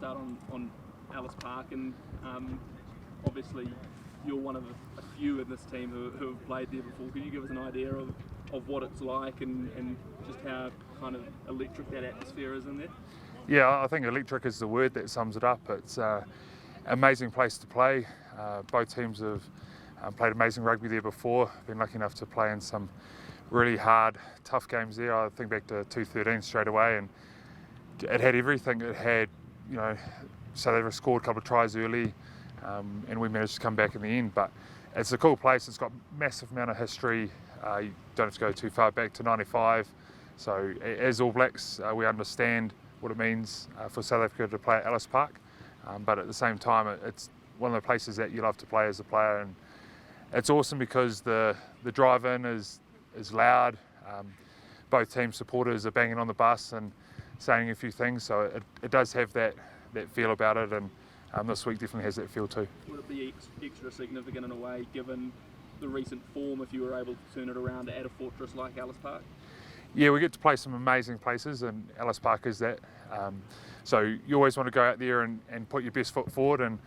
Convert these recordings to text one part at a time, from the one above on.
start on Ellis Park, and obviously you're one of a few in this team who have played there before. Can you give us an idea of what it's like and just how kind of electric that atmosphere is in there? Yeah, I think electric is the word that sums it up. It's an amazing place to play. Both teams have played amazing rugby there before. Been lucky enough to play in some really hard, tough games there. I think back to 2013 straight away, and it had everything. It had, South Africa scored a couple of tries early, and we managed to come back in the end. But it's a cool place. It's got massive amount of history. You don't have to go too far back to '95. So as All Blacks, we understand what it means for South Africa to play at Ellis Park. But at the same time, it's one of the places that you love to play as a player, and it's awesome because the drive-in is loud. Both team supporters are banging on the bus and saying a few things, so it does have that feel about it, and this week definitely has that feel too. Would it be extra significant in a way, given the recent form, if you were able to turn it around at a fortress like Ellis Park? Yeah, we get to play some amazing places, and Ellis Park is that. So you always want to go out there and put your best foot forward, and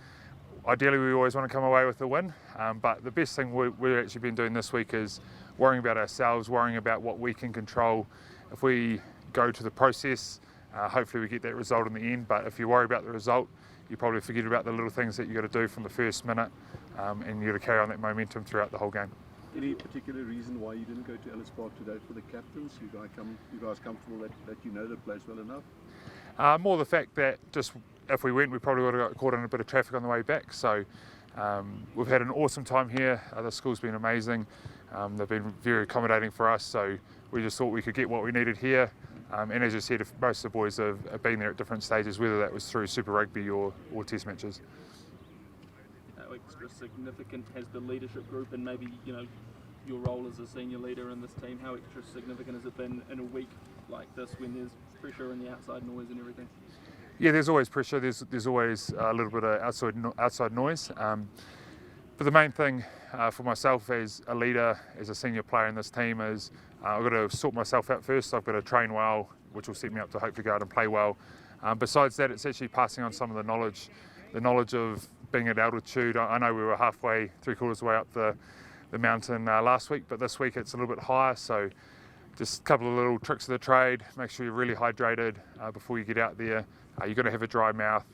ideally we always want to come away with a win. But the best thing we've actually been doing this week is worrying about ourselves, worrying about what we can control. If we go to the process, hopefully we get that result in the end. But if you worry about the result, you probably forget about the little things that you got to do from the first minute, and you got to carry on that momentum throughout the whole game. Any particular reason why you didn't go to Ellis Park today for the captains? You guys comfortable that you know the place well enough? More the fact that just if we went, we probably would have got caught in a bit of traffic on the way back. So we've had an awesome time here. The school's been amazing. They've been very accommodating for us. So we just thought we could get what we needed here. And as you said, most of the boys have been there at different stages, whether that was through Super Rugby or Test matches. How extra significant has the leadership group, and maybe your role as a senior leader in this team, how extra significant has it been in a week like this when there's pressure and the outside noise and everything? Yeah, there's always pressure. There's always a little bit of outside noise. But the main thing for myself as a leader, as a senior player in this team, is I've got to sort myself out first. I've got to train well, which will set me up to hopefully go out and play well. Besides that, it's actually passing on some of the knowledge of being at altitude. I know we were halfway, 3/4 of the way up the mountain last week, but this week it's a little bit higher. So just a couple of little tricks of the trade. Make sure you're really hydrated before you get out there. You're going to have a dry mouth.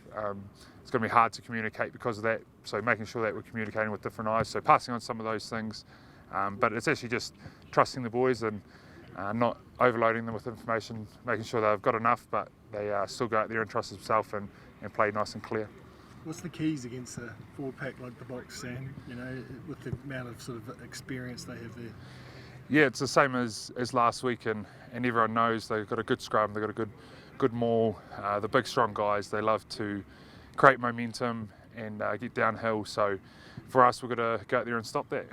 It's going to be hard to communicate because of that. So making sure that we're communicating with different eyes. So passing on some of those things. But it's actually just trusting the boys and not overloading them with information, making sure they've got enough, but they still go out there and trust themselves and play nice and clear. What's the keys against a forward pack like the Boks, Sam, with the amount of sort of experience they have there? Yeah, it's the same as last week, and everyone knows they've got a good scrum, they've got a good maul. The big strong guys, they love to create momentum and get downhill. So for us, we've got to go out there and stop that.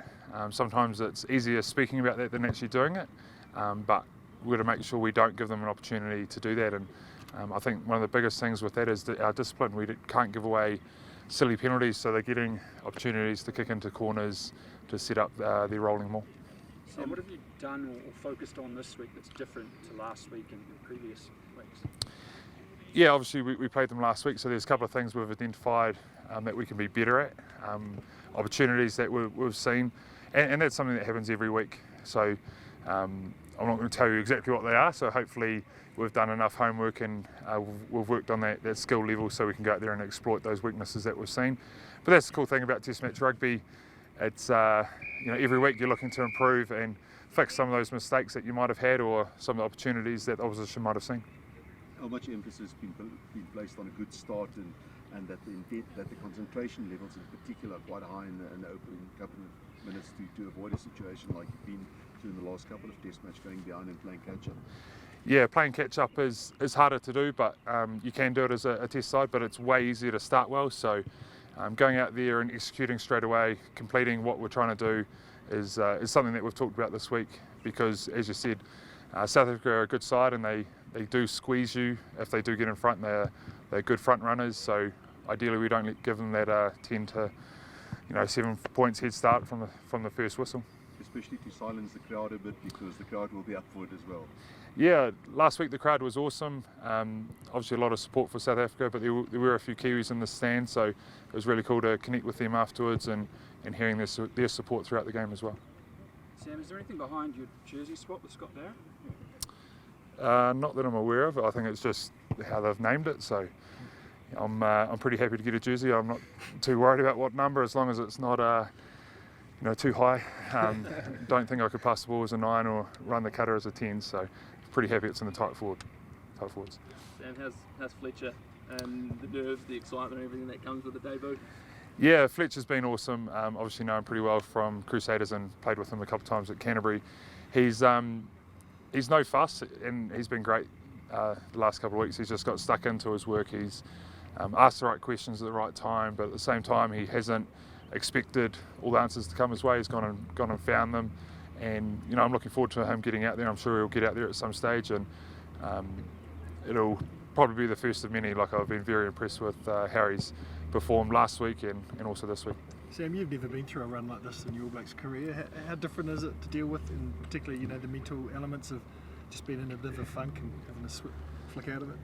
Sometimes it's easier speaking about that than actually doing it, but we've got to make sure we don't give them an opportunity to do that. And I think one of the biggest things with that is our discipline. We can't give away silly penalties, so they're getting opportunities to kick into corners to set up their rolling maul. So what have you done or focused on this week that's different to last week and previous weeks? Yeah, obviously we played them last week, so there's a couple of things we've identified that we can be better at, opportunities that we've seen, and that's something that happens every week. So I'm not going to tell you exactly what they are, so hopefully we've done enough homework and we've worked on that skill level so we can go out there and exploit those weaknesses that we've seen. But that's the cool thing about Test match rugby. It's every week you're looking to improve and fix some of those mistakes that you might have had or some of the opportunities that the opposition might have seen. How much emphasis has been placed on a good start and that the concentration levels in particular are quite high in the opening couple of minutes to avoid a situation like you've been through in the last couple of Test match, going behind and playing catch up? Yeah, playing catch up is harder to do, but you can do it as a Test side, but it's way easier to start well. So going out there and executing straight away, completing what we're trying to do is something that we've talked about this week, because as you said, South Africa are a good side and they do squeeze you if they do get in front. They're good front runners, so ideally we don't give them that 10 to 7 points head start from the first whistle. especially to silence the crowd a bit, because the crowd will be up for it as well? Yeah, last week the crowd was awesome. Obviously a lot of support for South Africa, but there were a few Kiwis in the stand, so it was really cool to connect with them afterwards and hearing their support throughout the game as well. Sam, is there anything behind your jersey swap with Scott Barrett? Not that I'm aware of. I think it's just how they've named it. So I'm pretty happy to get a jersey. I'm not too worried about what number, as long as it's not too high. Don't think I could pass the ball as a 9 or run the cutter as a 10. So pretty happy it's in the tight forwards. Sam, how's Fletcher and the nerves, the excitement, and everything that comes with the debut? Yeah, Fletcher's been awesome. Obviously know him pretty well from Crusaders and played with him a couple of times at Canterbury. He's no fuss, and he's been great the last couple of weeks. He's just got stuck into his work. He's asked the right questions at the right time, but at the same time he hasn't expected all the answers to come his way. He's gone and found them, and I'm looking forward to him getting out there. I'm sure he'll get out there at some stage, and it'll probably be the first of many. Like, I've been very impressed with how he's performed last week and also this week. Sam, you've never been through a run like this in your All Blacks career. How different is it to deal with, and particularly the mental elements of just being in a bit of a funk and having to flick out of it?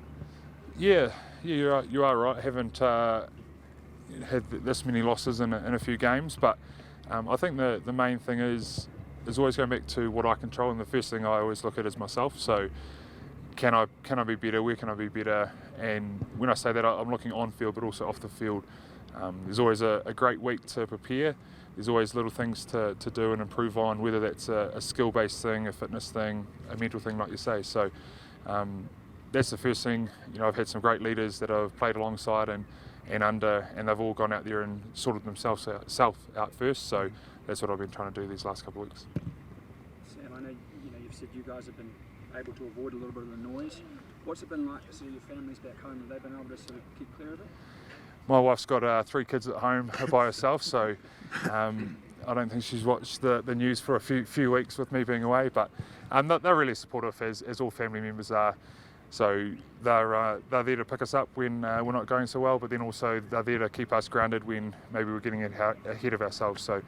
Yeah, you are right. Haven't had this many losses in a few games, but I think the main thing is always going back to what I control, and the first thing I always look at is myself. So can I be better? Where can I be better? And when I say that, I'm looking on field, but also off the field. There's always a great week to prepare. There's always little things to do and improve on, whether that's a skill-based thing, a fitness thing, a mental thing, like you say. So that's the first thing. I've had some great leaders that I've played alongside and under, and they've all gone out there and sorted themselves out first. So that's what I've been trying to do these last couple of weeks. Sam, I know you've said you guys have been able to avoid a little bit of the noise. What's it been like to see your families back home? Have they been able to sort of keep clear of it? My wife's got 3 kids at home by herself, so I don't think she's watched the news for a few weeks with me being away. But they're really supportive, as all family members are. So they're there to pick us up when we're not going so well, but then also they're there to keep us grounded when maybe we're getting ahead of ourselves. So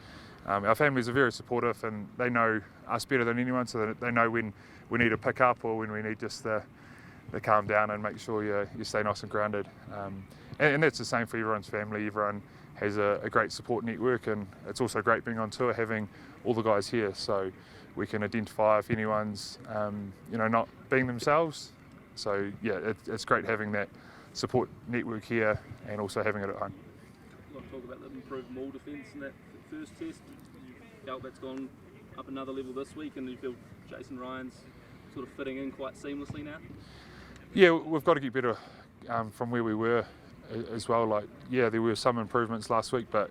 our families are very supportive, and they know us better than anyone, so that they know when we need to pick up or when we need just to calm down and make sure you stay nice and grounded. And that's the same for everyone's family. Everyone has a great support network, and it's also great being on tour, having all the guys here, so we can identify if anyone's not being themselves. So yeah, it's great having that support network here and also having it at home. A lot of talk about the improved maul defence in that first test. You felt that's gone up another level this week, and you feel Jason Ryan's sort of fitting in quite seamlessly now? Yeah, we've got to get better from where we were as well. Like, yeah, there were some improvements last week, but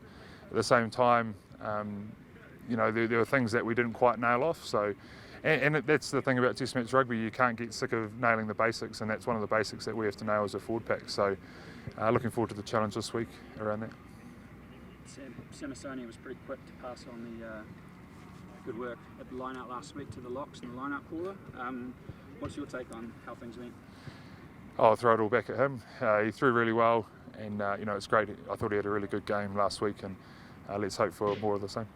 at the same time, there were things that we didn't quite nail off. So, and that's the thing about Test match rugby. You can't get sick of nailing the basics, and that's one of the basics that we have to nail as a forward pack. So, looking forward to the challenge this week around that. Sam Samasoni was pretty quick to pass on the good work at the line-out last week to the locks and the line-out caller. What's your take on how things went? I'll throw it all back at him. He threw really well, and it's great. I thought he had a really good game last week, and let's hope for more of the same.